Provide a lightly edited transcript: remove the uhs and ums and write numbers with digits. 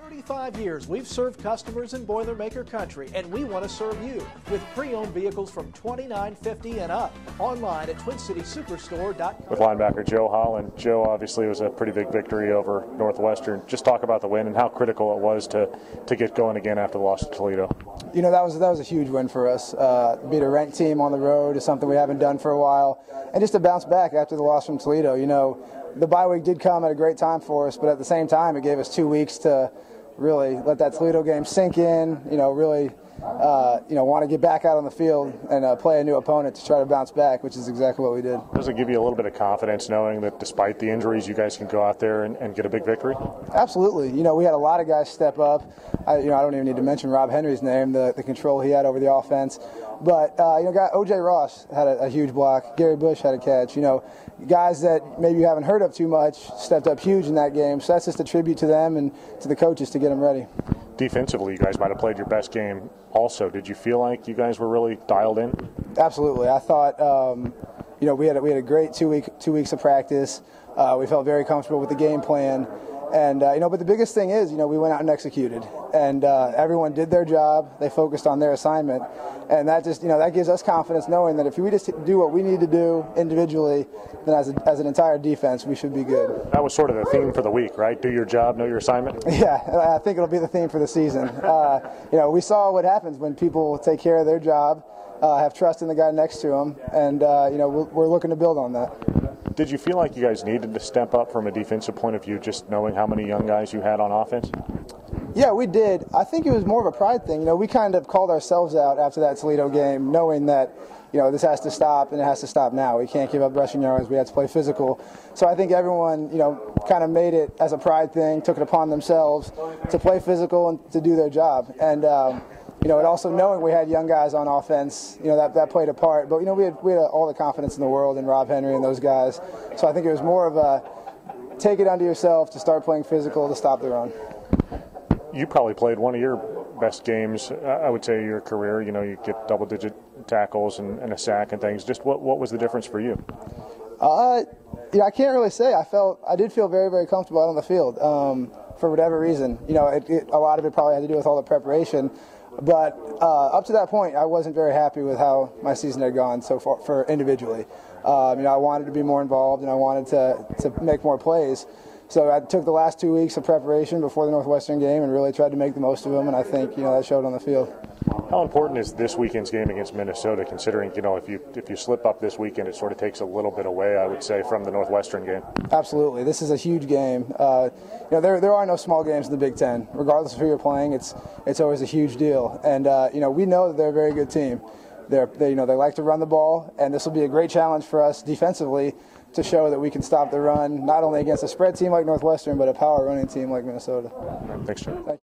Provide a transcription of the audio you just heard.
35 years, we've served customers in Boilermaker country, and we want to serve you with pre-owned vehicles from $29.50 and up. Online at TwinCitySuperstore.com. With linebacker Joe Holland. Joe, obviously, it was a pretty big victory over Northwestern. Just talk about the win and how critical it was to get going again after the loss to Toledo. You know, that was a huge win for us. Beat a ranked team on the road is something we haven't done for a while, and just to bounce back after the loss from Toledo. You know, the bye week did come at a great time for us, but at the same time, it gave us 2 weeks to really let that Toledo game sink in. You know, really, want to get back out on the field and play a new opponent to try to bounce back, which is exactly what we did. Does it give you a little bit of confidence knowing that despite the injuries, you guys can go out there and get a big victory? Absolutely. You know, we had a lot of guys step up. I don't even need to mention Rob Henry's name, the control he had over the offense. But, O.J. Ross had a huge block. Gary Bush had a catch. You know, guys that maybe you haven't heard of too much stepped up huge in that game. So that's just a tribute to them and to the coaches to get them ready. Defensively, you guys might have played your best game also. Did you feel like you guys were really dialed in? Absolutely. I thought, we had a great 2 weeks of practice. We felt very comfortable with the game plan. And, but the biggest thing is, we went out and executed. And everyone did their job. They focused on their assignment. And that just, that gives us confidence knowing that if we just do what we need to do individually, then as an entire defense, we should be good. That was sort of the theme for the week, right? Do your job, know your assignment? Yeah, I think it'll be the theme for the season. We saw what happens when people take care of their job, have trust in the guy next to them, and, we're looking to build on that. Did you feel like you guys needed to step up from a defensive point of view, just knowing how many young guys you had on offense? Yeah, we did. I think it was more of a pride thing. We kind of called ourselves out after that Toledo game, knowing that, this has to stop, and it has to stop now. We can't give up rushing yards. We have to play physical. So I think everyone, kind of made it as a pride thing, took it upon themselves to play physical and to do their job. And, and also knowing we had young guys on offense, that played a part. But, we had all the confidence in the world in Rob Henry and those guys. So I think it was more of a take it unto yourself to start playing physical to stop the run. You probably played one of your best games, I would say, of your career. You get double-digit tackles and a sack and things. Just what was the difference for you? I can't really say. I did feel very, very comfortable out on the field for whatever reason. A lot of it probably had to do with all the preparation. But up to that point, I wasn't very happy with how my season had gone so far for individually. I wanted to be more involved and I wanted to make more plays. So I took the last 2 weeks of preparation before the Northwestern game and really tried to make the most of them, and I think that showed on the field. How important is this weekend's game against Minnesota, considering if you slip up this weekend, it sort of takes a little bit away, I would say, from the Northwestern game? Absolutely. This is a huge game. There are no small games in the Big Ten. Regardless of who you're playing, it's always a huge deal. And we know that they're a very good team. They like to run the ball, and this will be a great challenge for us defensively to show that we can stop the run, not only against a spread team like Northwestern, but a power running team like Minnesota. Thanks, Joe.